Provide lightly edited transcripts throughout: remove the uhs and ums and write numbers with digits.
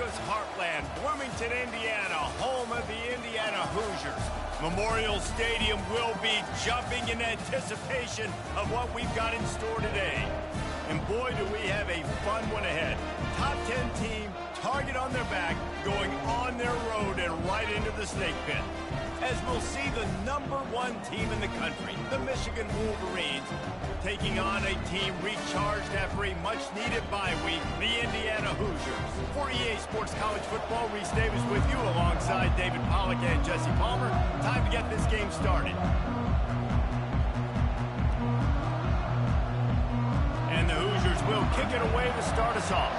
America's heartland, Bloomington, Indiana, home of the Indiana Hoosiers. Memorial Stadium will be jumping in anticipation of what we've got in store today. And boy, do we have a fun one ahead. Top 10 team, target on their back, going on their road and right into the snake pit. As we'll see the #1 team in the country, the Michigan Wolverines, taking on a team recharged after a much-needed bye week, the Indiana Hoosiers. For EA Sports College Football, Reese Davis with you alongside David Pollack and Jesse Palmer. Time to get this game started. And the Hoosiers will kick it away to start us off.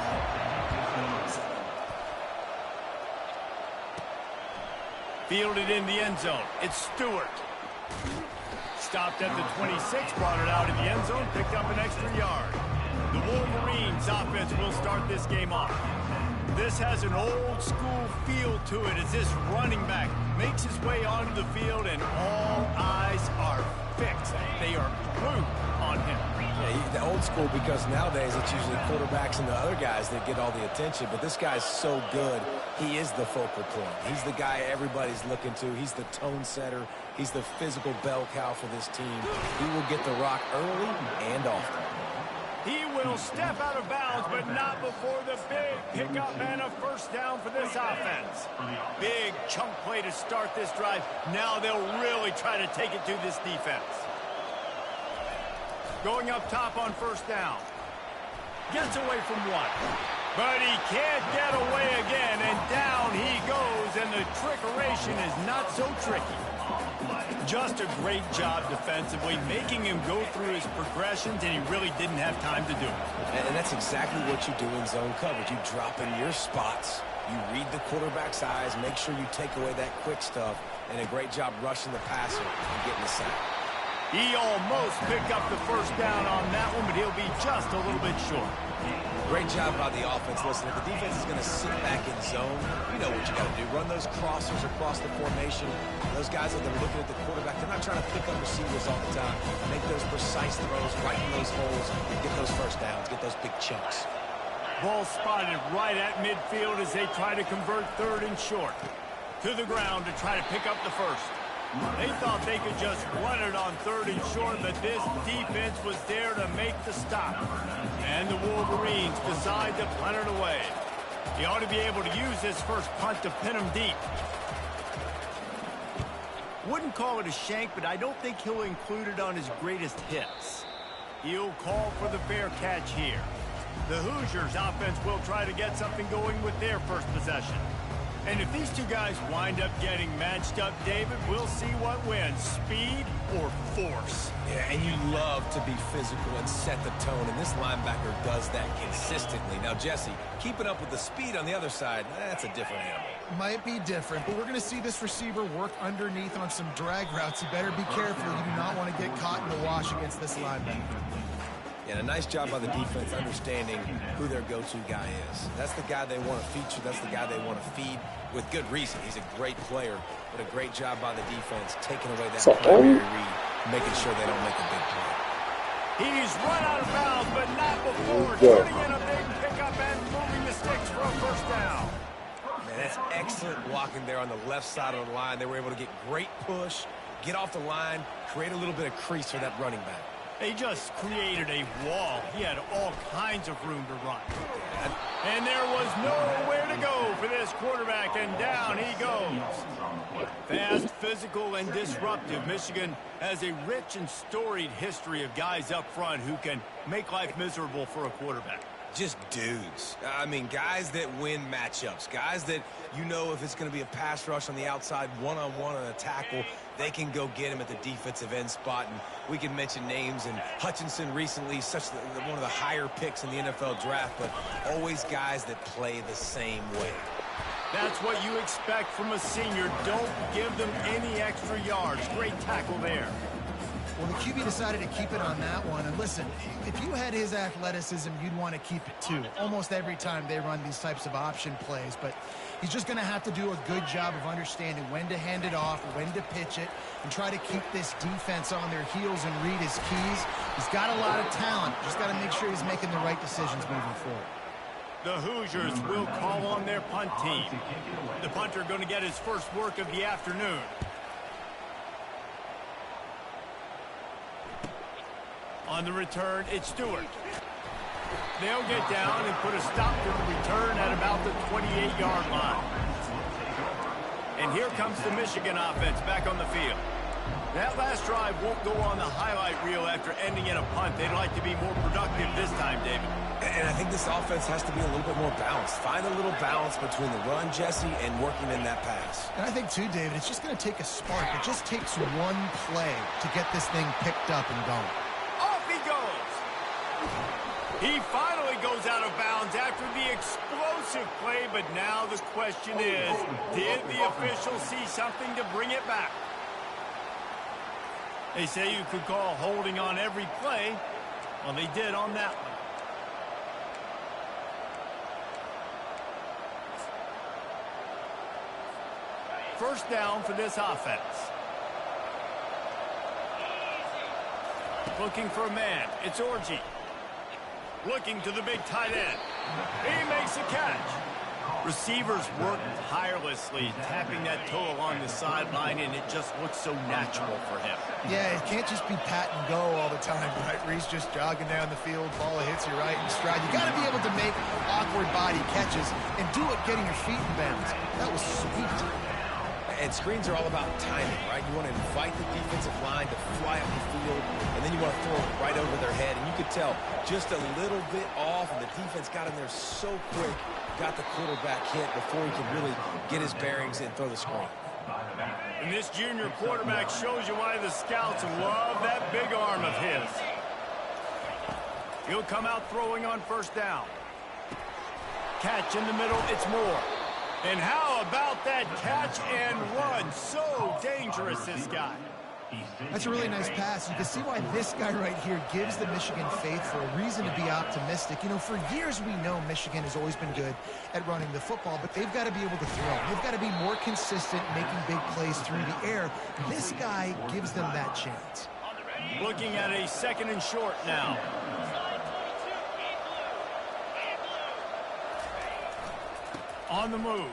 Fielded in the end zone. It's Stewart. Stopped at the 26, brought it out in the end zone, picked up an extra yard. The Wolverines offense will start this game off. This has an old school feel to it as this running back makes his way onto the field and all eyes are fixed. They are glued on him. Yeah, the old school because nowadays it's usually quarterbacks and the other guys that get all the attention, but this guy's so good. He is the focal point. He's the guy everybody's looking to. He's the tone setter. He's the physical bell cow for this team. He will get the rock early and often. He will step out of bounds, but not before the big pickup and a first down for this offense. Big chunk play to start this drive. Now they'll really try to take it to this defense. Going up top on first down. Gets away from one. But he can't get away again, and down he goes, and the trickeration is not so tricky. Just a great job defensively, making him go through his progressions, and he really didn't have time to do it. And that's exactly what you do in zone coverage. You drop in your spots, you read the quarterback's eyes, make sure you take away that quick stuff, and a great job rushing the passer and getting the sack. He almost picked up the first down on that one, but he'll be just a little bit short. Great job by the offense. Listen, if the defense is going to sit back in zone, you know what you got to do. Run those crossers across the formation. Those guys that are looking at the quarterback, they're not trying to pick up receivers all the time. Make those precise throws, right in those holes, and get those first downs, get those big chunks. Ball spotted right at midfield as they try to convert third and short. To the ground to try to pick up the first. They thought they could just run it on third and short, but this defense was there to make the stop. And the Wolverines decide to punt it away. He ought to be able to use this first punt to pin him deep. Wouldn't call it a shank, but I don't think he'll include it on his greatest hits. He'll call for the fair catch here. The Hoosiers offense will try to get something going with their first possession. And if these two guys wind up getting matched up, David, we'll see what wins, speed or force. Yeah, and you love to be physical and set the tone, and this linebacker does that consistently. Now, Jesse, keeping up with the speed on the other side, that's a different animal. Might be different, but we're going to see this receiver work underneath on some drag routes. You better be careful. You do not want to get caught in the wash against this linebacker. And a nice job by the defense understanding who their go-to guy is. That's the guy they want to feature. That's the guy they want to feed with good reason. He's a great player, but a great job by the defense taking away that primary read, making sure they don't make a big play. He's run out of bounds, but not before turning in a big pickup and moving the sticks for a first down. Man, that's excellent blocking there on the left side of the line. They were able to get great push, get off the line, create a little bit of crease for that running back. They just created a wall. He had all kinds of room to run. And there was nowhere to go for this quarterback, and down he goes. Fast, physical, and disruptive. Michigan has a rich and storied history of guys up front who can make life miserable for a quarterback. Just dudes. I mean, guys that win matchups. Guys that, you know, if it's going to be a pass rush on the outside, one-on-one on a tackle, they can go get him at the defensive end spot. And we can mention names, and Hutchinson recently, one of the higher picks in the NFL draft, but always guys that play the same way. That's what you expect from a senior. Don't give them any extra yards. Great tackle there. Well, the QB decided to keep it on that one. And listen, if you had his athleticism, you'd want to keep it too. Almost every time they run these types of option plays. But he's just going to have to do a good job of understanding when to hand it off, when to pitch it, and try to keep this defense on their heels and read his keys. He's got a lot of talent. Just got to make sure he's making the right decisions moving forward. The Hoosiers will call on their punt team. The punter going to get his first work of the afternoon. On the return, it's Stewart. They'll get down and put a stop to the return at about the 28-yard line. And here comes the Michigan offense back on the field. That last drive won't go on the highlight reel after ending in a punt. They'd like to be more productive this time, David. And I think this offense has to be a little bit more balanced. Find a little balance between the run, Jesse, and working in that pass. And I think, too, David, it's just going to take a spark. It just takes one play to get this thing picked up and going. Off he goes. He finally goes out of bounds after the explosive play, but now the question is, did the officials see something to bring it back? They say you could call holding on every play. Well, they did on that one. First down for this offense. Looking for a man. It's Orji. Looking to the big tight end. He makes a catch. Receivers work tirelessly, tapping that toe along the sideline, and it just looks so natural for him. Yeah, it can't just be pat and go all the time, right? Where he's just jogging down the field, ball hits you right in stride. You got to be able to make awkward body catches and do it getting your feet in bounds. That was sweet. And screens are all about timing, right? You want to invite the defensive line to fly up the field, and then you want to throw it right over their head. And you could tell just a little bit off, and the defense got in there so quick, got the quarterback hit before he could really get his bearings and throw the screen. And this junior quarterback shows you why the scouts love that big arm of his. He'll come out throwing on first down. Catch in the middle, it's Moore. And how about that catch and run? So dangerous, this guy. That's a really nice pass. You can see why this guy right here gives the Michigan faithful a reason to be optimistic. You know, for years we know Michigan has always been good at running the football, but they've got to be able to throw. They've got to be more consistent making big plays through the air. This guy gives them that chance. Looking at a second and short now. On the move.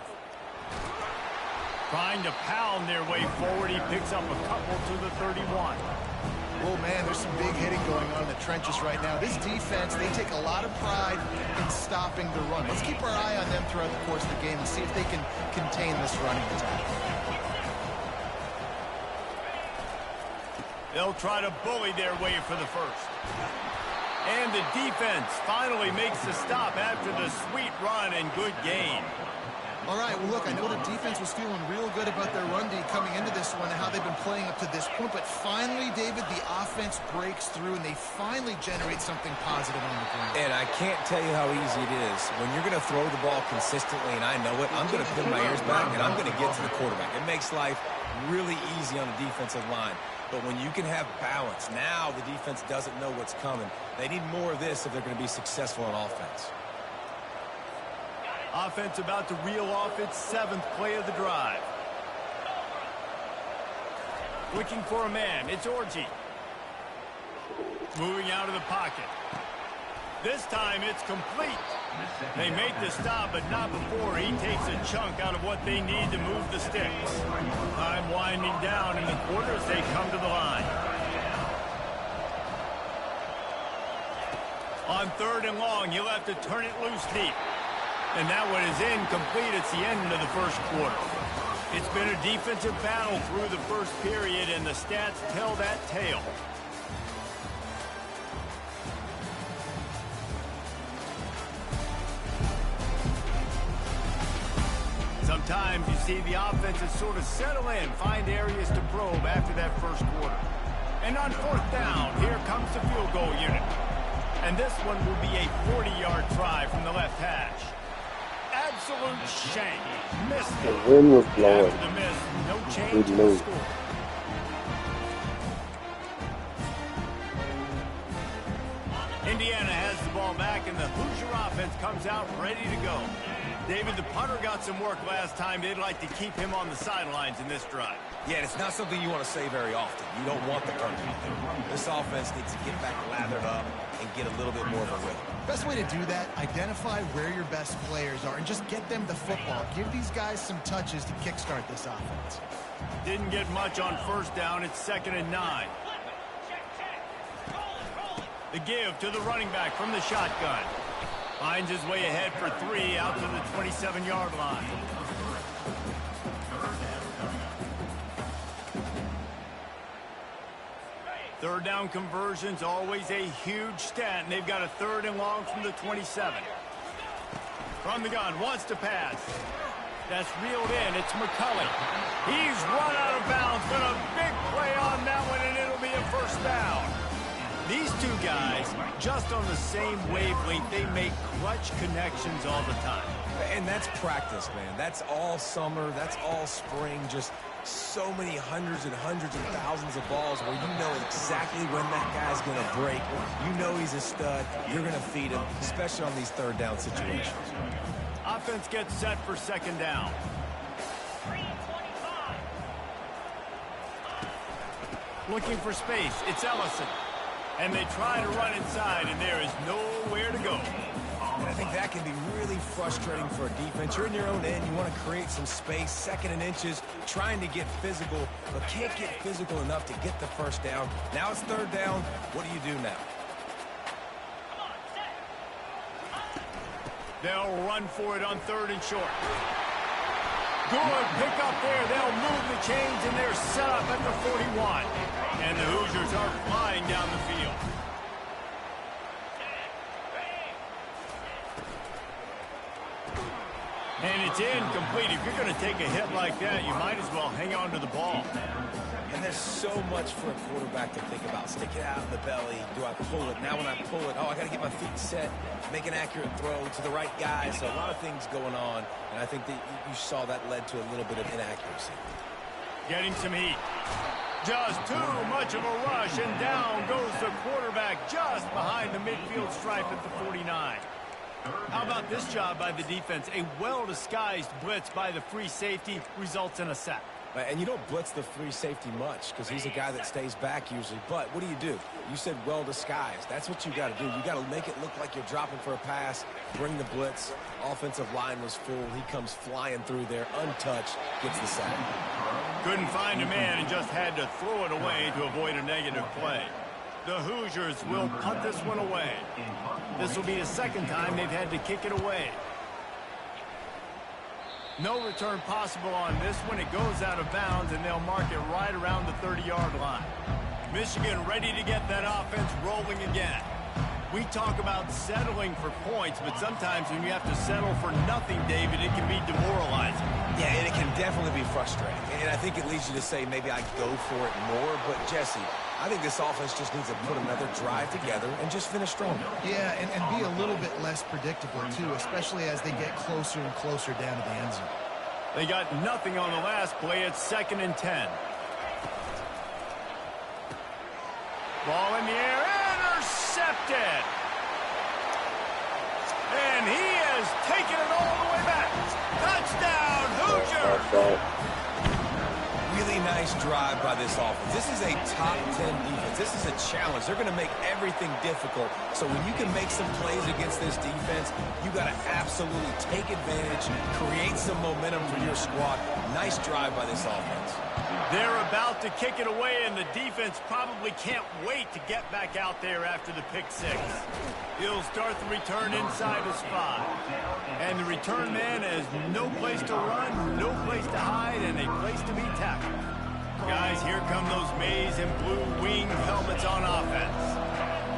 Trying to pound their way forward. He picks up a couple to the 31. Oh, man, there's some big hitting going on in the trenches right now. This defense, they take a lot of pride in stopping the run. Let's keep our eye on them throughout the course of the game and see if they can contain this running attack. They'll try to bully their way for the first. And the defense finally makes the stop after the sweet run and good gain. All right, well, look, I know the defense was feeling real good about their run D coming into this one and how they've been playing up to this point, but finally, David, the offense breaks through and they finally generate something positive on the ground. And I can't tell you how easy it is. When you're going to throw the ball consistently, and I know it, I'm going to pin my ears back and I'm going to get to the quarterback. It makes life really easy on the defensive line. But when you can have balance, now the defense doesn't know what's coming. They need more of this if they're going to be successful on offense. Offense about to reel off its 7th play of the drive. Looking for a man. It's Orji. Moving out of the pocket. This time it's complete. They make the stop, but not before he takes a chunk out of what they need to move the sticks. Time winding down in the quarters. They come to the line. On 3rd and long, he'll have to turn it loose deep. And that one is incomplete. It's the end of the first quarter. It's been a defensive battle through the first period, and the stats tell that tale. Sometimes you see the offenses sort of settle in, find areas to probe after that first quarter. And on 4th down, here comes the field goal unit. And this one will be a 40-yard try from the left hash. Absolute shank. Missed it. The wind was blowing. After the miss, no change in the score. Indiana has the ball back, and the Hoosier offense comes out ready to go. David, the punter got some work last time. They'd like to keep him on the sidelines in this drive. Yeah, it's not something you want to say very often. You don't want the punter out there. This offense needs to get back lathered up and get a little bit more of a rhythm. Best way to do that, identify where your best players are and just get them the football. Give these guys some touches to kickstart this offense. Didn't get much on first down. It's 2nd and 9. The give to the running back from the shotgun. Finds his way ahead for 3 out to the 27-yard line. Third down conversions, always a huge stat, and they've got a 3rd and long from the 27. From the gun, wants to pass. That's reeled in. It's McCulley. He's run out of bounds, but a big play on that one, and it'll be a first down. These two guys, just on the same wavelength, they make clutch connections all the time. And that's practice, man. That's all summer. That's all spring. Just so many hundreds and thousands of balls where you know exactly when that guy's going to break. You know he's a stud. You're going to feed him, especially on these third down situations. Offense gets set for 2nd down. Looking for space. It's Ellison. And they try to run inside, and there is nowhere to go. And I think that can be really frustrating for a defense. You're in your own end. You want to create some space, 2nd and inches, trying to get physical, but can't get physical enough to get the first down. Now it's 3rd down. What do you do now? They'll run for it on 3rd and short. Good pick up there. They'll move the chains, and they're set up at the 41. And the Hoosiers are flying down the field. And it's incomplete. If you're going to take a hit like that, you might as well hang on to the ball. And there's so much for a quarterback to think about. Stick it out in the belly. Do I pull it? Now when I pull it, I got to get my feet set, make an accurate throw to the right guy. So a lot of things going on. And I think that you saw that led to a little bit of inaccuracy. Getting some heat. Just too much of a rush, and down goes the quarterback just behind the midfield stripe at the 49. How about this job by the defense? A well-disguised blitz by the free safety results in a sack. And you don't blitz the free safety much because he's a guy that stays back usually. But what do? You said well-disguised. That's what you got to do. You got to make it look like you're dropping for a pass, bring the blitz. Offensive line was full. He comes flying through there, untouched, gets the sack. Couldn't find a man and just had to throw it away to avoid a negative play. The Hoosiers will punt this one away. This will be the 2nd time they've had to kick it away. No return possible on this one. It goes out of bounds, and they'll mark it right around the 30-yard line. Michigan ready to get that offense rolling again. We talk about settling for points, but sometimes when you have to settle for nothing, David, it can be demoralizing. Yeah, and it can definitely be frustrating. And I think it leads you to say maybe I go for it more. But, Jesse, I think this offense just needs to put another drive together and just finish strong. Yeah, and be a little bit less predictable, too, especially as they get closer and closer down to the end zone. They got nothing on the last play. It's 2nd and 10. Ball in the air, intercepted. And he has taken it all the way back. Touchdown, Hoosiers! Really nice drive by this offense. This is a top 10 defense. This is a challenge. They're going to make everything difficult. So when you can make some plays against this defense, you got to absolutely take advantage, create some momentum for your squad. Nice drive by this offense. They're about to kick it away, and the defense probably can't wait to get back out there after the pick six. He'll start the return inside the spot. And the return man has no place to run, no place to hide, and a place to be tackled. Guys, here come those maize and blue wing helmets on offense.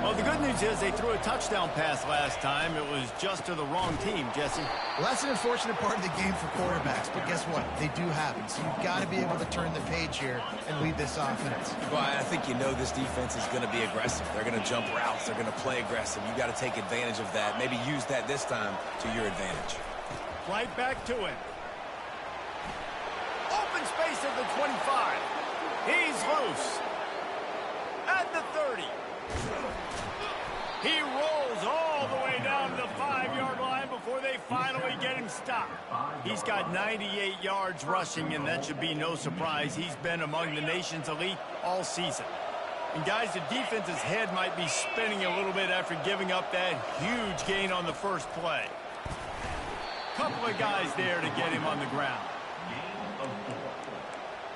Well, the good news is they threw a touchdown pass last time. It was just to the wrong team, Jesse. Well, that's an unfortunate part of the game for quarterbacks, but guess what? They do happen. So you've got to be able to turn the page here and lead this offense. Well, I think you know this defense is going to be aggressive. They're going to jump routes. They're going to play aggressive. You've got to take advantage of that. Maybe use that this time to your advantage. Right back to it. Open space at the 25. He's loose. At the 30. He rolls all the way down to the 5-yard line before before they finally get him stopped. He's got 98 yards rushing, and that should be no surprise. He's been among the nation's elite all season. And guys, the defense's head might be spinning a little bit after giving up that huge gain on the first play. Couple of guys there to get him on the ground. Gain of 4.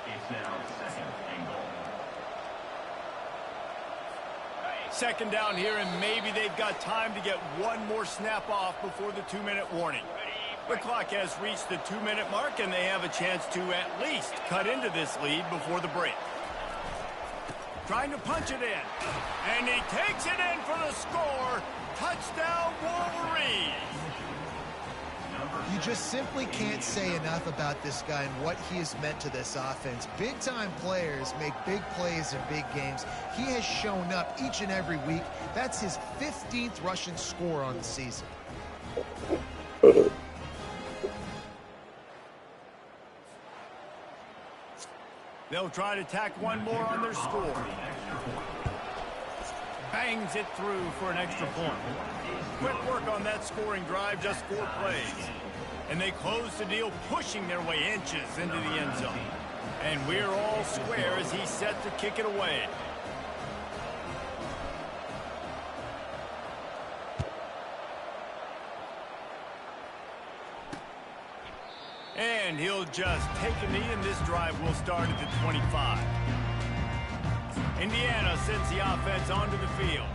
It's now 2nd and goal. Second down here, and maybe they've got time to get one more snap off before the 2-minute warning. The clock has reached the 2-minute mark, and they have a chance to at least cut into this lead before the break. Trying to punch it in, and he takes it in for the score. Touchdown, Wolverine! You just simply can't say enough about this guy and what he has meant to this offense. Big-time players make big plays in big games. He has shown up each and every week. That's his 15th rushing score on the season. They'll try to tack one more on their score. Bangs it through for an extra point. Quick work on that scoring drive, just 4 plays. And they close the deal, pushing their way inches into the end zone. And we're all square as he's set to kick it away. And he'll just take a knee, and this drive will start at the 25. Indiana sends the offense onto the field.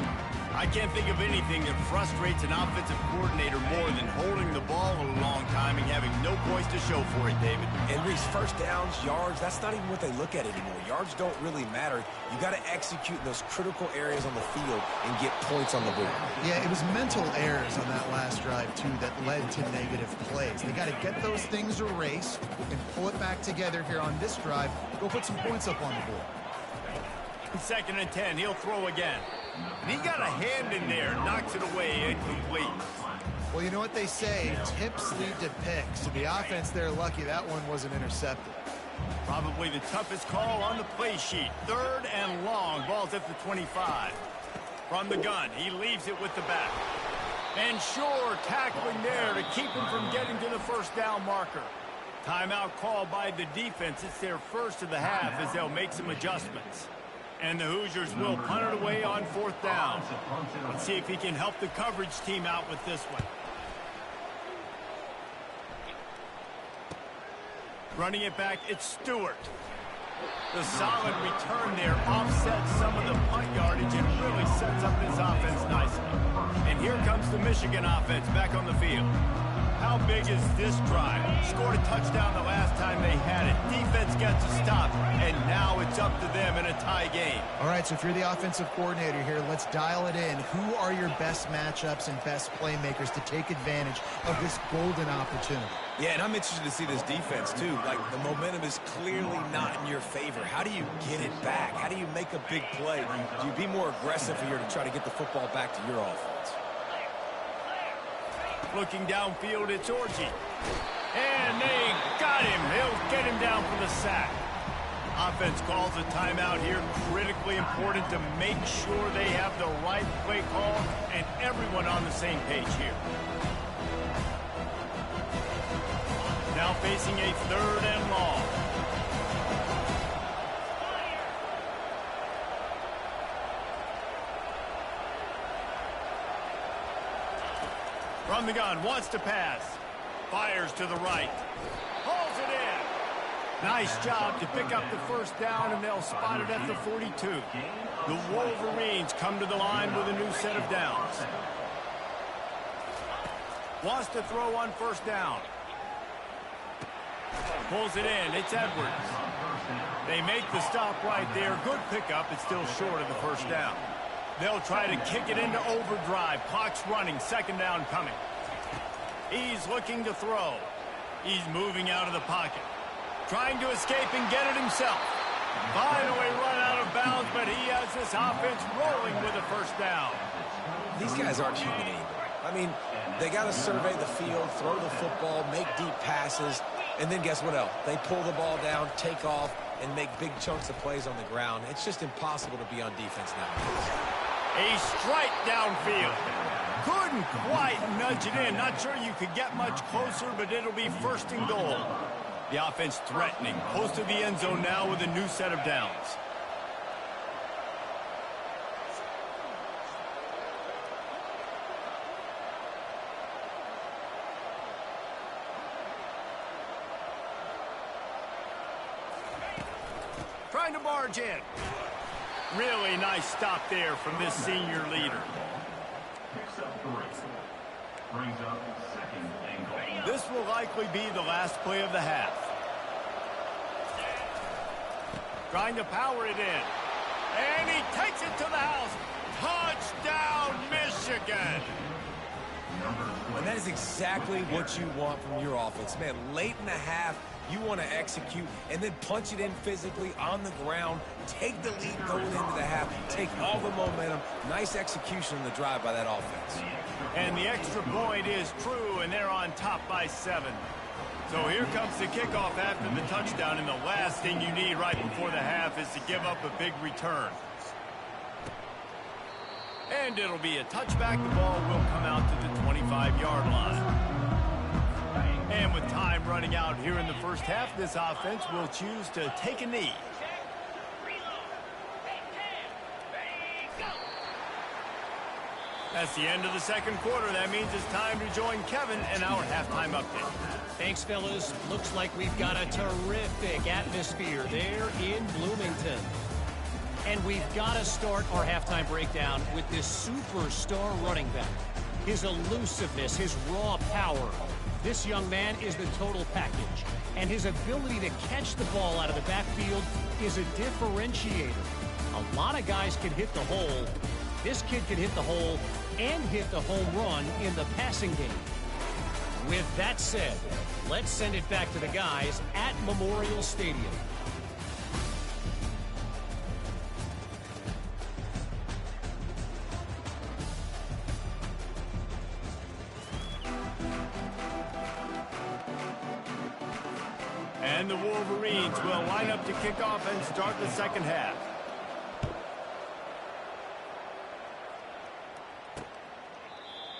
I can't think of anything that frustrates an offensive coordinator more than holding the ball a long time and having no points to show for it, David. And Reese, first downs, yards, that's not even what they look at anymore. Yards don't really matter. You got to execute in those critical areas on the field and get points on the board. Yeah, it was mental errors on that last drive, too, that led to negative plays. They got to get those things erased and pull it back together here on this drive. Go put some points up on the board. 2nd and 10, he'll throw again. And he got a hand in there, knocks it away, incomplete. Well, you know what they say, tips lead to picks. To the offense, they're lucky that one wasn't intercepted. Probably the toughest call on the play sheet. 3rd and long, ball's at the 25. From the gun, he leaves it with the back. And sure, tackling there to keep him from getting to the first down marker. Timeout called by the defense. It's their first of the half as they'll make some adjustments. And the Hoosiers will punt it away on 4th down. Let's see if he can help the coverage team out with this one. Running it back, it's Stewart. The solid return there offsets some of the punt yardage and really sets up this offense nicely. And here comes the Michigan offense back on the field. How big is this drive? Scored a touchdown the last time they had it. Defense gets a stop, and now it's up to them in a tie game. All right, so if you're the offensive coordinator here, let's dial it in. Who are your best matchups and best playmakers to take advantage of this golden opportunity? Yeah, and I'm interested to see this defense, too. Like, the momentum is clearly not in your favor. How do you get it back? How do you make a big play? Do you be more aggressive here to try to get the football back to your offense? Looking downfield, it's Orji. And they got him. He'll get him down for the sack. Offense calls a timeout here. Critically important to make sure they have the right play call and everyone on the same page here. Now facing a 3rd and long. From the gun, wants to pass. Fires to the right. Pulls it in. Nice job to pick up the first down, and they'll spot it at the 42. The Wolverines come to the line with a new set of downs. Wants to throw on 1st down. Pulls it in. It's Edwards. They make the stop right there. Good pickup. It's still short of the 1st down. They'll try to kick it into overdrive. Clock's running. 2nd down coming. He's looking to throw. He's moving out of the pocket. Trying to escape and get it himself. Finally run out of bounds, but he has this offense rolling with a 1st down. These guys aren't human anymore. I mean, they got to survey the field, throw the football, make deep passes, and then guess what else? They pull the ball down, take off, and make big chunks of plays on the ground. It's just impossible to be on defense nowadays. A strike downfield. Couldn't quite nudge it in. Not sure you could get much closer, but it'll be first and goal. The offense threatening. Close to the end zone now with a new set of downs. Trying to barge in. Really nice stop there from this senior leader. Picks up 3. Brings up second and goal. This will likely be the last play of the half. Trying to power it in. And he takes it to the house. Touchdown, Michigan! And that is exactly what you want from your offense. Man, late in the half, you want to execute and then punch it in physically on the ground, take the lead going into the half, take all the momentum. Nice execution on the drive by that offense. And the extra point is true, and they're on top by 7. So here comes the kickoff after the touchdown, and the last thing you need right before the half is to give up a big return. And it'll be a touchback. The ball will come out to the 25-yard line. And with time running out here in the first half, this offense will choose to take a knee. That's the end of the second quarter. That means it's time to join Kevin in our halftime update. Thanks, fellas. Looks like we've got a terrific atmosphere there in Bloomington. And we've got to start our halftime breakdown with this superstar running back. His elusiveness, his raw power. This young man is the total package. And his ability to catch the ball out of the backfield is a differentiator. A lot of guys can hit the hole. This kid can hit the hole and hit the home run in the passing game. With that said, let's send it back to the guys at Memorial Stadium. And the Wolverines will line up to kick off and start the second half.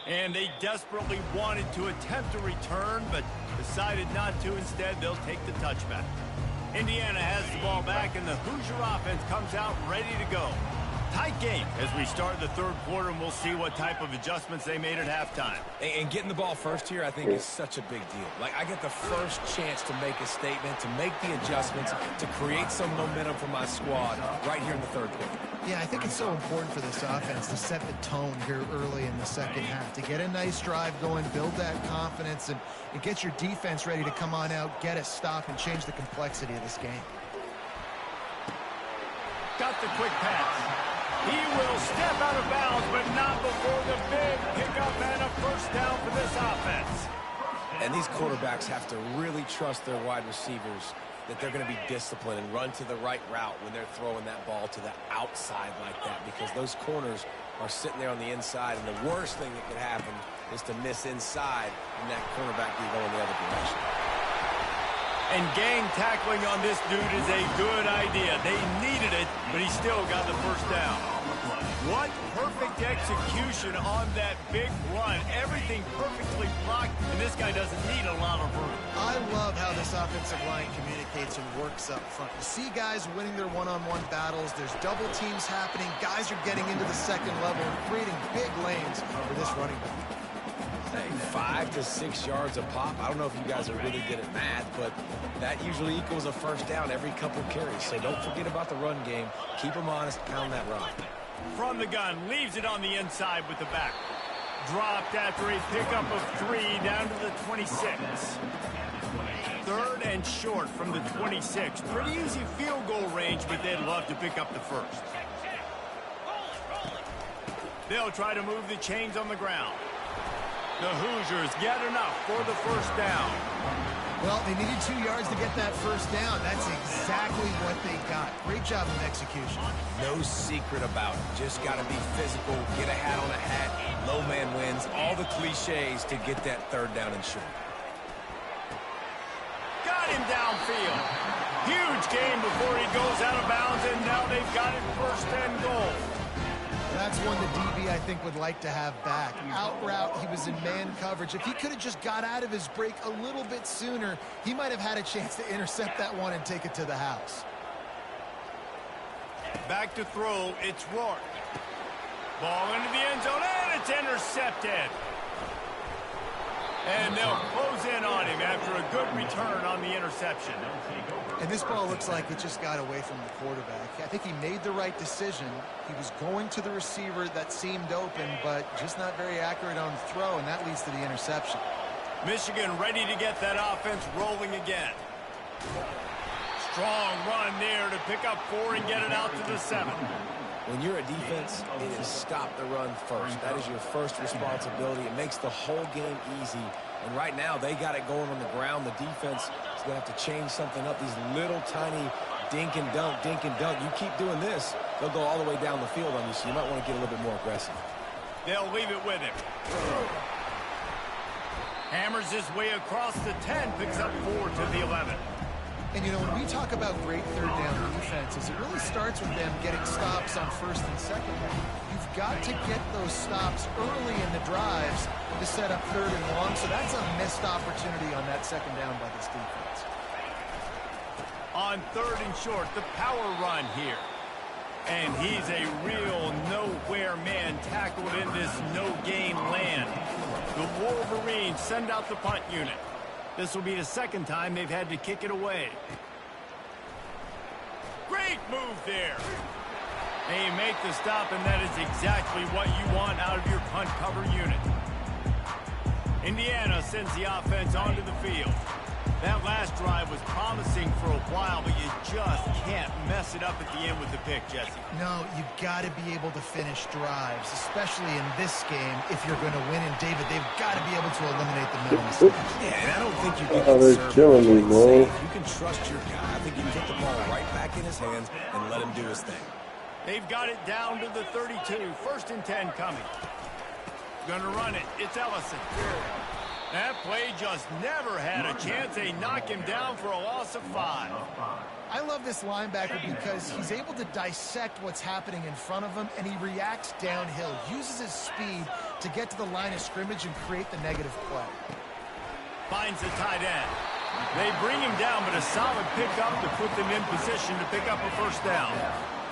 And they desperately wanted to attempt a return, but decided not to. Instead, they'll take the touchback. Indiana has the ball back, and the Hoosier offense comes out ready to go. Tight game as we start the third quarter, and we'll see what type of adjustments they made at halftime. And getting the ball first here, I think, is such a big deal. Like, I get the first chance to make a statement, to make the adjustments, to create some momentum for my squad right here in the third quarter. Yeah, I think it's so important for this offense to set the tone here early in the second half, to get a nice drive going, build that confidence, and get your defense ready to come on out, get a stop, and change the complexity of this game. Got the quick pass. He will step out of bounds, but not before the big pickup and a first down for this offense. And these quarterbacks have to really trust their wide receivers that they're going to be disciplined and run to the right route when they're throwing that ball to the outside like that, because those corners are sitting there on the inside, and the worst thing that could happen is to miss inside and that cornerback be going the other direction. And gang tackling on this dude is a good idea. They needed it, but he still got the first down. What perfect execution on that big run. Everything perfectly blocked, and this guy doesn't need a lot of room. I love how this offensive line communicates and works up front. You see guys winning their one-on-one battles. There's double teams happening. Guys are getting into the second level and creating big lanes for this running back. 5 to 6 yards a pop. I don't know if you guys are really good at math, but that usually equals a first down every couple carries. So don't forget about the run game. Keep them honest, pound that rock. From the gun, leaves it on the inside with the back. Dropped after a pickup of 3 down to the 26. Third and short from the 26. Pretty easy field goal range, but they'd love to pick up the first. They'll try to move the chains on the ground. The Hoosiers get enough for the first down. Well, they needed 2 yards to get that first down. That's exactly what they got. Great job of execution. No secret about it. Just got to be physical, get a hat on a hat, low man wins, all the cliches to get that third down and short. Got him downfield. Huge game before he goes out of bounds, and now they've got it first and goal. That's one the DB, I think, would like to have back. Out route, he was in man coverage. If he could have just got out of his break a little bit sooner, he might have had a chance to intercept that one and take it to the house. Back to throw, it's Rourke. Ball into the end zone, and it's intercepted. And they'll close in on him after a good return on the interception. And this ball looks like it just got away from the quarterback. I think he made the right decision. He was going to the receiver that seemed open, but just not very accurate on the throw, and that leads to the interception. Michigan ready to get that offense rolling again. Strong run there to pick up 4 and get it out to the 7. When you're a defense, it is stop the run first. That is your first responsibility. It makes the whole game easy. And right now, they got it going on the ground. The defense is going to have to change something up. These little tiny dink and dunk, dink and dunk. You keep doing this, they'll go all the way down the field on you, so you might want to get a little bit more aggressive. They'll leave it with him. Hammers his way across the 10, picks up 4 to the 11. And, you know, when we talk about great third down defenses, it really starts with them getting stops on first and second down. You've got to get those stops early in the drives to set up third and long, so that's a missed opportunity on that second down by this defense. On third and short, the power run here. And he's a real nowhere man tackled in this no-gain land. The Wolverines send out the punt unit. This will be the second time they've had to kick it away. Great move there. They make the stop, and that is exactly what you want out of your punt cover unit. Indiana sends the offense onto the field. That last drive was promising for a while, but you just can't mess it up at the end with the pick, Jesse. No, you've got to be able to finish drives, especially in this game. If you're going to win, and David, they've got to be able to eliminate the middle mistakes. Yeah, and I don't think you can they're killing me, bro. You can trust your guy. I think you put the ball right back in his hands and let him do his thing. They've got it down to the 32. First and 10 coming. Gonna run it. It's Ellison. That play just never had a chance. They knock him down for a loss of 5. I love this linebacker because he's able to dissect what's happening in front of him, and he reacts downhill, uses his speed to get to the line of scrimmage and create the negative play. Finds the tight end. They bring him down, but a solid pickup to put them in position to pick up a first down.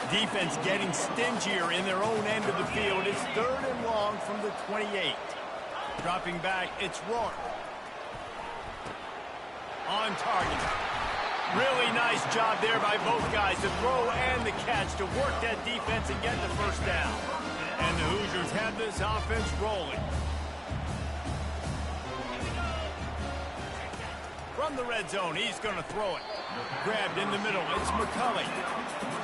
Defense getting stingier in their own end of the field. It's third and long from the 28. Dropping back, it's Rourke. On target. Really nice job there by both guys, the throw and the catch to work that defense and get the first down. And the Hoosiers have this offense rolling. From the red zone, he's going to throw it. Grabbed in the middle, it's McCulley.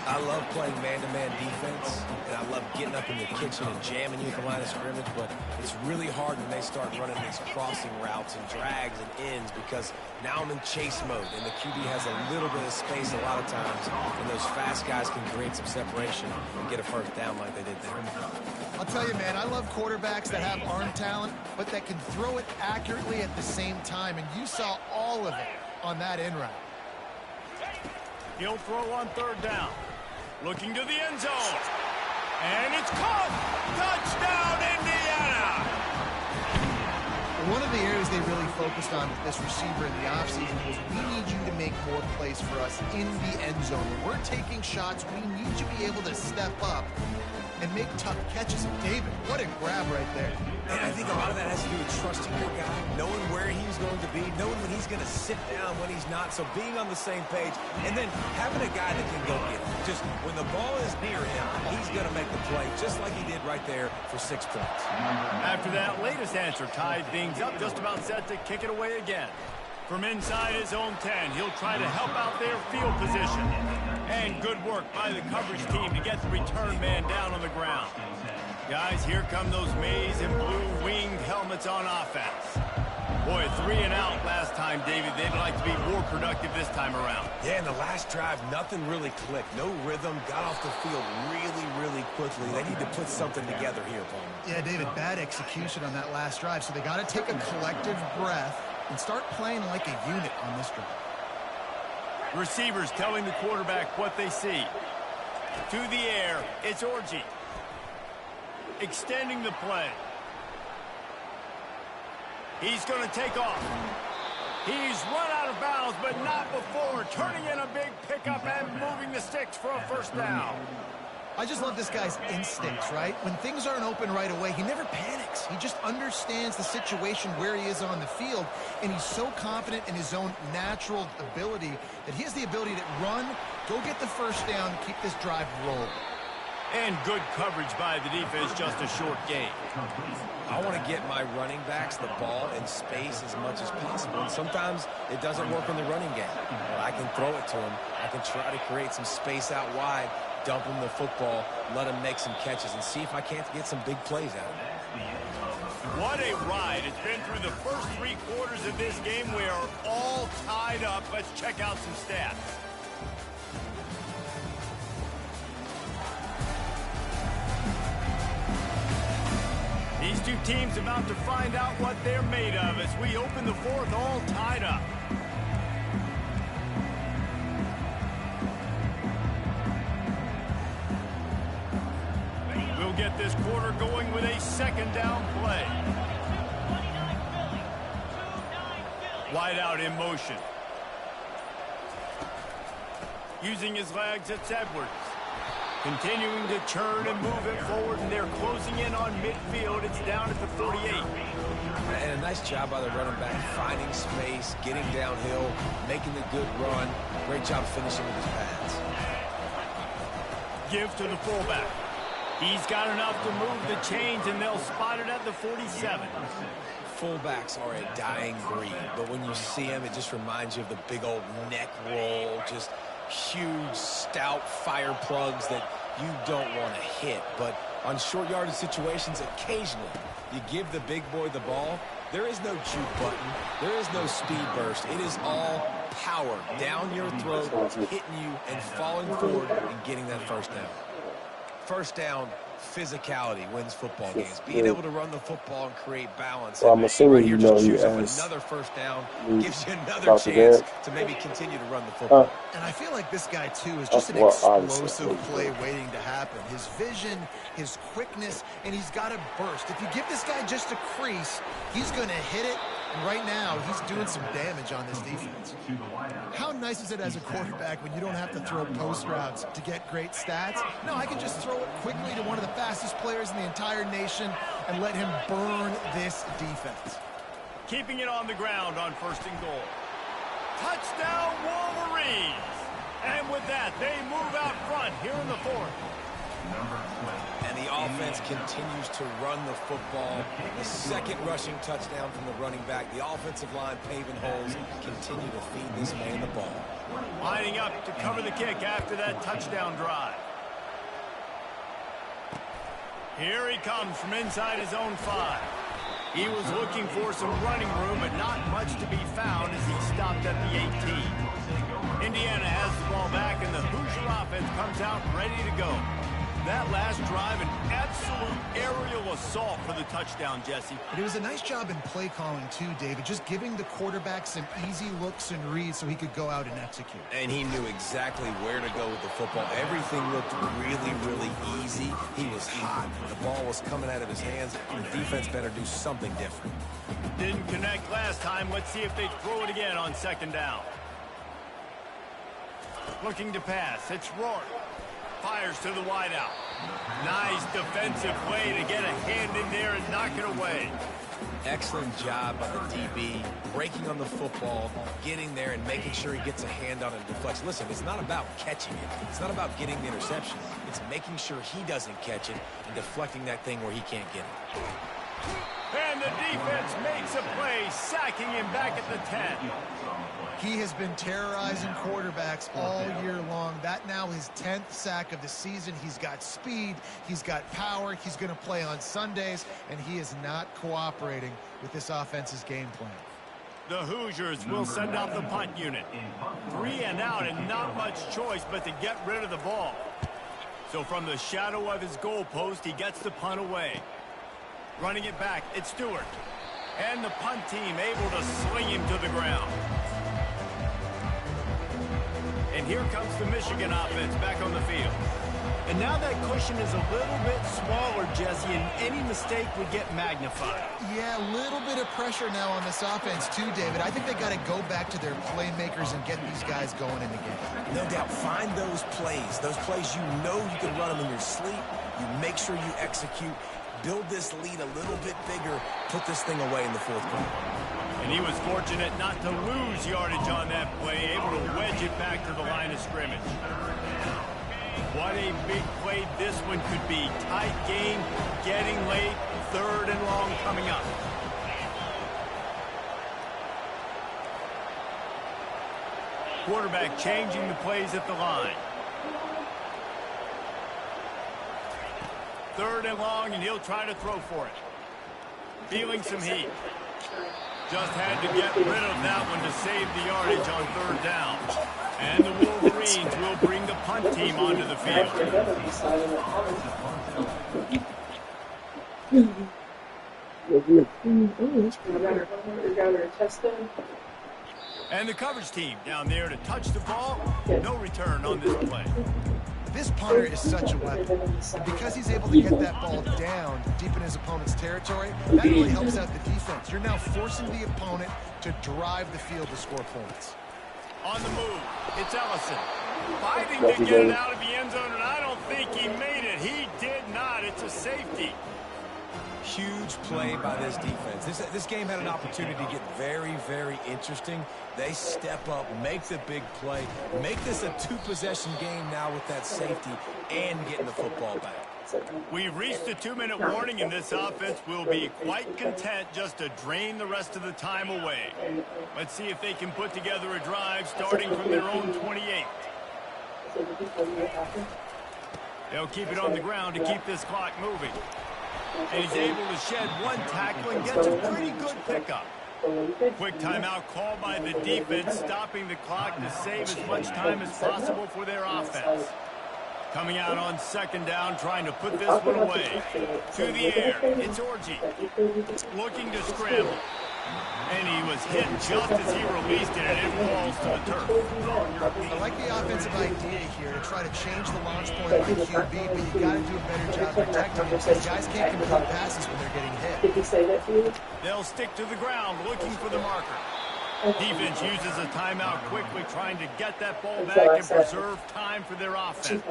I love playing man-to-man defense, and I love getting up in the kitchen and jamming you at the line of scrimmage, but it's really hard when they start running these crossing routes and drags and ends because now I'm in chase mode, and the QB has a little bit of space a lot of times, and those fast guys can create some separation and get a first down like they did there. I'll tell you, man, I love quarterbacks that have arm talent, but that can throw it accurately at the same time, and you saw all of it on that in route. He'll throw on third down. Looking to the end zone. And it's caught. Touchdown, Indiana! One of the areas they really focused on with this receiver in the offseason was we need you to make more plays for us in the end zone. When we're taking shots, we need you to be able to step up and make tough catches. David, what a grab right there. And I think a lot of that has to do with trusting your guy, knowing where he's going to be, knowing when he's going to sit down, when he's not, so being on the same page, and then having a guy that can go get it. Just when the ball is near him, he's going to make the play, just like he did right there for 6 points. After that latest answer, tied things up, just about set to kick it away again. From inside his own 10, he'll try to help out their field position. And good work by the coverage team to get the return man down on the ground. Guys, here come those maize and blue winged helmets on offense. Boy, 3 and out last time, David. They'd like to be more productive this time around. Yeah, in the last drive, nothing really clicked. No rhythm, got off the field really, really quickly. They need to put something together here, Paul. Yeah, David, bad execution on that last drive, so they got to take a collective breath and start playing like a unit on this drive. Receivers telling the quarterback what they see. To the air, it's Orji. extending the play. He's going to take off. He's run out of bounds, but not before turning in a big pickup and moving the sticks for a first down. I just love this guy's instincts, right? When things aren't open right away, he never panics. He just understands the situation where he is on the field, and he's so confident in his own natural ability that he has the ability to run, go get the first down, keep this drive rolling. And good coverage by the defense, just a short gain. I want to get my running backs the ball in space as much as possible. And sometimes it doesn't work in the running game. But I can throw it to them. I can try to create some space out wide, dump them the football, let them make some catches, and see if I can't get some big plays out of it. What a ride. It's been through the first 3 quarters of this game. We are all tied up. Let's check out some stats. These two teams about to find out what they're made of as we open the 4th all tied up. We'll get this quarter going with a second down play. Wide out in motion. Using his legs, it's Edwards. Continuing to churn and move it forward, and they're closing in on midfield. It's down at the 48. And a nice job by the running back, finding space, getting downhill, making the good run. Great job finishing with his pads. Give to the fullback. He's got enough to move the chains, and they'll spot it at the 47. Fullbacks are a dying breed, but when you see them, it just reminds you of the big old neck roll, just huge, stout fire plugs that you don't want to hit. But on short yardage situations, occasionally, you give the big boy the ball. There is no juke button. There is no speed burst. It is all power down your throat, hitting you and falling forward and getting that first down. First down, physicality wins football games. Being able to run the football and create balance. Well, I'm assuming you know you asked another first down gives you another chance to maybe continue to run the football. And I feel like this guy, too, is just an explosive play waiting to happen. His vision, his quickness, and he's got a burst. If you give this guy just a crease, he's going to hit it. And right now, he's doing some damage on this defense. How nice is it as a quarterback when you don't have to throw post routes to get great stats? No, I can just throw it quickly to one of the fastest players in the entire nation and let him burn this defense. Keeping it on the ground on 1st and goal. Touchdown, Wolverines! And with that, they move out front here in the 4th. And the offense continues to run the football. The second rushing touchdown from the running back. The offensive line paving holes. Continue to feed this man the ball. Lining up to cover the kick after that touchdown drive. Here he comes from inside his own 5. He was looking for some running room, but not much to be found as he stopped at the 18. Indiana has the ball back, and the Hoosier offense comes out ready to go. That last drive, an absolute aerial assault for the touchdown, Jesse. But it was a nice job in play calling, too, David, just giving the quarterback some easy looks and reads so he could go out and execute. And he knew exactly where to go with the football. Everything looked really, really easy. He was hot. The ball was coming out of his hands. The defense better do something different. Didn't connect last time. Let's see if they throw it again on 2nd down. Looking to pass. It's Rourke. Fires to the wideout. Nice defensive play to get a hand in there and knock it away. Excellent job by the DB, breaking on the football, getting there and making sure he gets a hand on it and deflects. Listen, it's not about catching it. It's not about getting the interception. It's making sure he doesn't catch it and deflecting that thing where he can't get it. And the defense makes a play, sacking him back at the 10. He has been terrorizing quarterbacks all year long. That now his 10th sack of the season. He's got speed. He's got power. He's going to play on Sundays, and he is not cooperating with this offense's game plan. The Hoosiers will send out the punt unit. 3 and out and not much choice but to get rid of the ball. So from the shadow of his goalpost, he gets the punt away. Running it back, it's Stewart. And the punt team able to sling him to the ground. And here comes the Michigan offense back on the field. And now that cushion is a little bit smaller, Jesse, and any mistake would get magnified. Yeah, a little bit of pressure now on this offense too, David. I think they got to go back to their playmakers and get these guys going in the game. No doubt. Find those plays you know you can run them in your sleep. You make sure you execute. Build this lead a little bit bigger. Put this thing away in the fourth quarter. And he was fortunate not to lose yardage on that play, able to wedge it back to the line of scrimmage. What a big play this one could be. Tight game, getting late, 3rd and long coming up. Quarterback changing the plays at the line. 3rd and long, and he'll try to throw for it. Feeling some heat. Just had to get rid of that one to save the yardage on 3rd down. And the Wolverines will bring the punt team onto the field. And the coverage team down there to touch the ball. No return on this play. This punter is such a weapon. And because he's able to get that ball down deep in his opponent's territory, that really helps out the defense. You're now forcing the opponent to drive the field to score points. On the move, it's Ellison. Fighting to get it out of the end zone, and I don't think he made it. He did not. It's a safety. Huge play by this defense. This game had an opportunity to get very, very interesting. They step up, make the big play, make this a 2-possession game now with that safety and getting the football back. We've reached the 2-minute warning, and this offense will be quite content just to drain the rest of the time away. Let's see if they can put together a drive starting from their own 28. They'll keep it on the ground to keep this clock moving. And he's able to shed one tackle and gets a pretty good pickup. Quick timeout called by the defense, stopping the clock to save as much time as possible for their offense. Coming out on 2nd down, trying to put this one away. To the air, it's Orji. Looking to scramble. And he was hit just as he released it, and it falls to the turf. I like the offensive idea here to try to change the launch point of the QB, but you got to do a better job protecting it because guys can't complete passes when they're getting hit. Did he say that to you? They'll stick to the ground, looking for the marker. Defense uses a timeout quickly, trying to get that ball back and preserve time for their offense.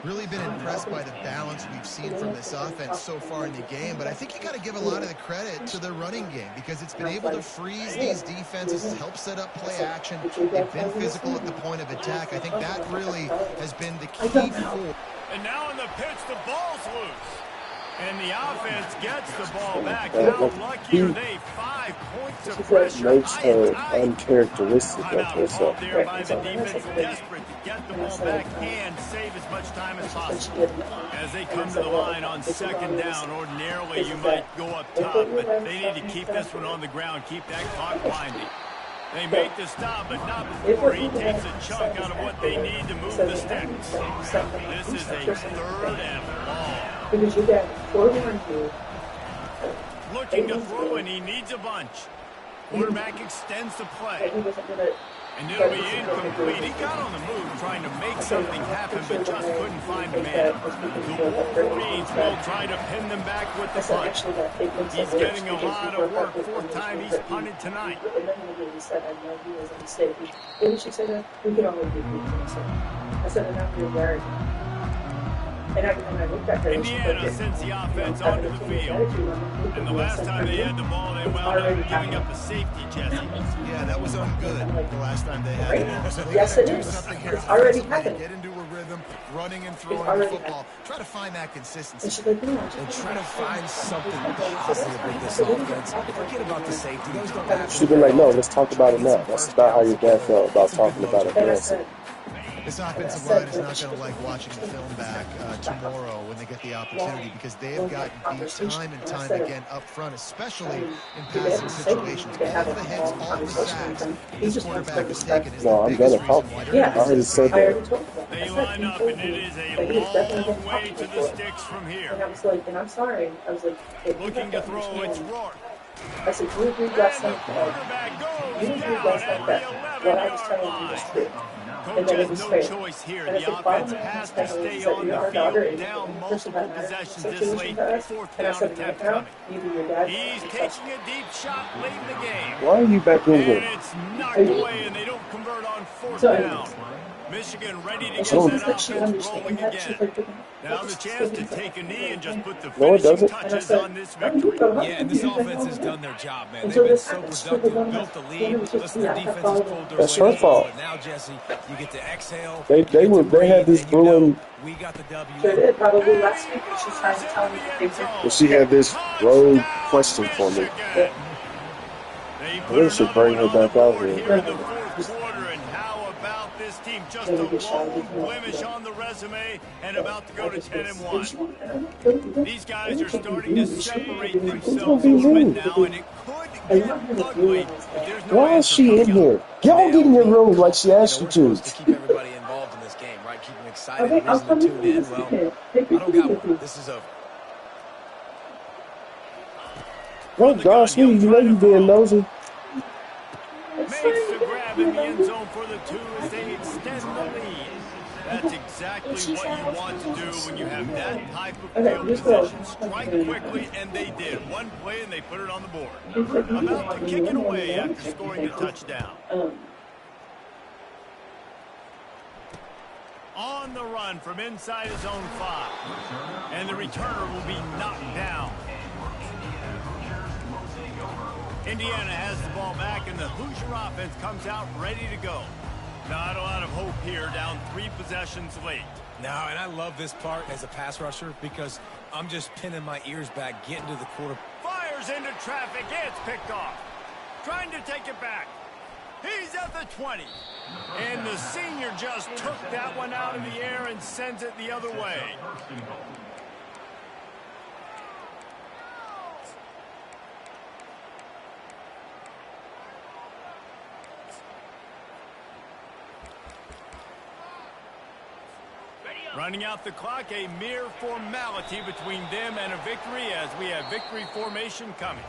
Really been impressed by the balance we've seen from this offense so far in the game, but I think you got to give a lot of the credit to the running game because it's been able to freeze these defenses, help set up play action. They've been physical at the point of attack. I think that really has been the key for. And now in the pitch, the ball's loose. And the offense gets the ball back. How lucky are they? 5 points of pressure. Makes her uncharacteristic of herself. There by the defense, desperate to get the ball back and save as much time as possible. As they come to the line on 2nd down, ordinarily you might go up top, but they need to keep this one on the ground, keep that clock winding. They make the stop, but not before he takes a chunk out of what they need to move the sticks. This is a 3rd and long. Because your dad forewarned you. Looking to throw, and he needs a bunch. Quarterback extends the play. And it'll be incomplete. He got on the move trying to make something happen, but just couldn't find a man. The Wolverines will try to pin them back with the punch. He's getting a lot of work. 4th time he's punted tonight. Didn't she say that? We could only do 3 I said, enough, you're very. And I looked at her. Indiana sends the offense onto the field. And the last time they had the ball, they wound up giving up a safety, Jesse. Yeah, that was ungood the last time they had it. So they Yes, got it to do is. something here. It's already offensively, happened. Get into a rhythm, running and throwing already the football. Try to find that consistency. And she's like, no, And try to find something positive with this offense. Forget about the safety. Those don't matter. She'd been like, no, let's talk about it now. That's about how your dad felt about talking about it. and I Yes. said, This offensive line is not going to like watching the film back tomorrow when they get the opportunity because they have gotten beat time and time again up front, especially in passing situations. All the hits, all the sacks this quarterback has taken is No, the I'm biggest gonna talk. reason why I they're already said I that. already told them. They line up, and it is a long way to the sticks from And here. I was like, and I'm sorry. I was like, hey, Looking to throw, it's Rourke. I said, you agreed And last the night. quarterback You goes agreed down last at night the that what I was telling you was true. And Coach then it has was no fair. choice here. And I The think offense bottom line has is to stay that on you're the our daughter field, and down the multiple person had possessions this situation late. to us. Fourth And I down said, attempt right now, coming. either your dad He's taking a deep shot late in the game. Why are you back in And here? it's knocked away, and they don't convert on fourth So, down. Michigan ready to and get she Oh. says that that she offense understands rolling that. She's again. like, Now the chance to take a knee and just put the No, it finishing doesn't. And I touches said, on this "Oh, you victory. go Yeah, and this offense has done their job, man. And They've so been this so happens for the productive, one built the last- lead. it was just Listen, me. the I kept defense has following pulled their That's weight. her fault. But now, Jesse, you get to exhale. They you get to had breathe, this and you know brewing. we got the W. Sure did, probably last And week he when she's trying to tell me that they murders into the end were. But she had this rogue question Touchdown, for me. Michigan. They I put really should another bring one her on the back out board here. here in the fourth quarter, and how about this team? Just a lone blemish on the resume and about to go to 10-1. These guys are starting to separate themselves a little bit now, and it could get ugly if there's no Why is answer she in coming up. here? Y'all get in your room like she asked you We're to. supposed to keep everybody involved in this game, right? Keep them excited and reason to tune in. Well, I don't got one. This is over. Oh, God, sweetie, you know you being nosy. Makes the grab in the end zone for the two as they extend the lead. That's exactly what you want to do when you have that type of field position. Strike quickly, and they did. One play, and they put it on the board. About to kick it away after scoring the touchdown. On the run from inside his own 5. And the returner will be knocked down. Indiana has the ball back, and the Hoosier offense comes out ready to go. Not a lot of hope here, down 3 possessions late. No, and I love this part as a pass rusher because I'm just pinning my ears back, getting to the quarter. Fires into traffic, it's picked off. Trying to take it back. He's at the 20. And the senior just took that one out of the air and sends it the other way. Running out the clock, a mere formality between them and a victory as we have victory formation coming.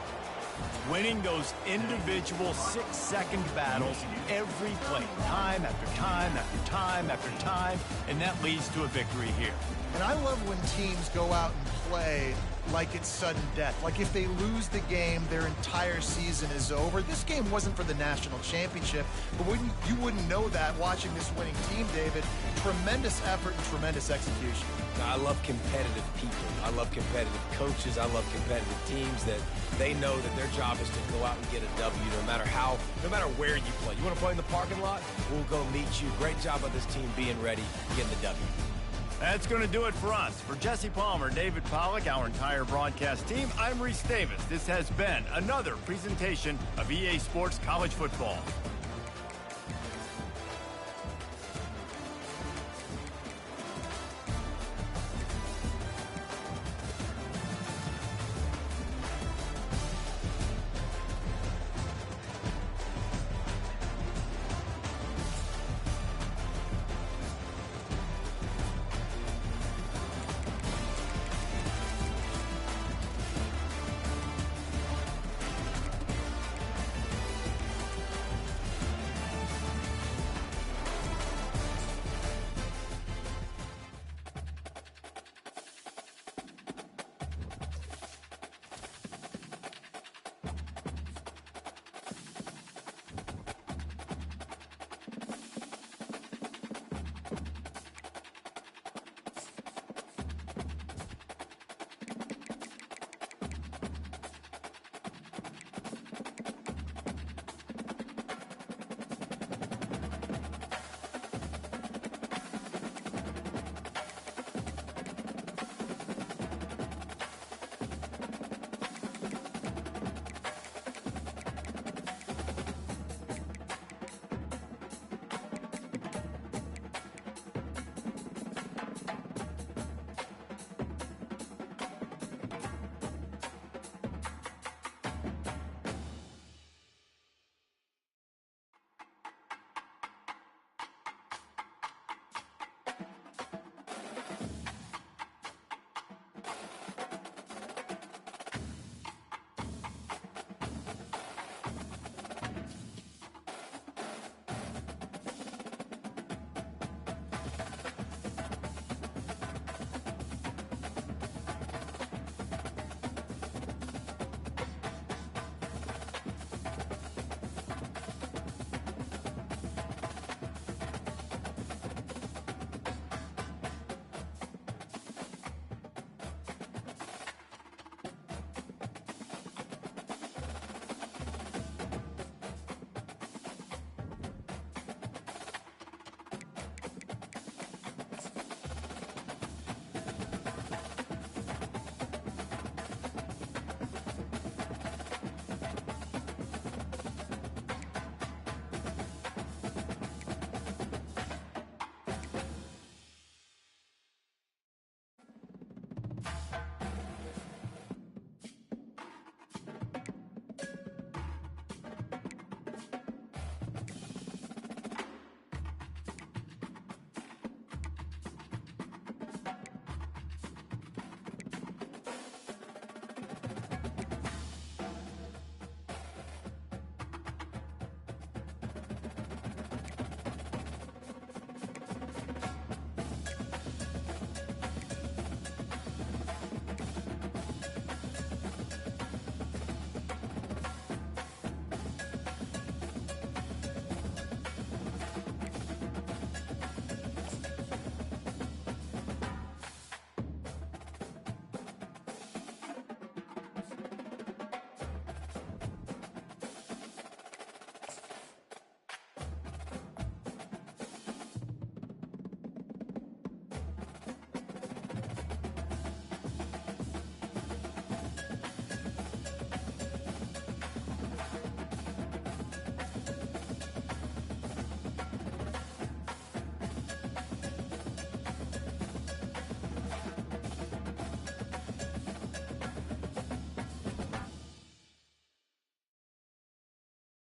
Winning those individual 6-second battles every play, time after time after time after time, and that leads to a victory here. And I love when teams go out and play like it's sudden death. Like if they lose the game, their entire season is over. This game wasn't for the national championship, but you wouldn't know that watching this winning team, David. Tremendous effort and tremendous execution. I love competitive people. I love competitive coaches. I love competitive teams that they know that their job is to go out and get a W no matter where you play. You want to play in the parking lot? We'll go meet you. Great job by this team being ready, getting the W. That's going to do it for us. For Jesse Palmer, David Pollack, our entire broadcast team, I'm Reese Davis. This has been another presentation of EA Sports College Football.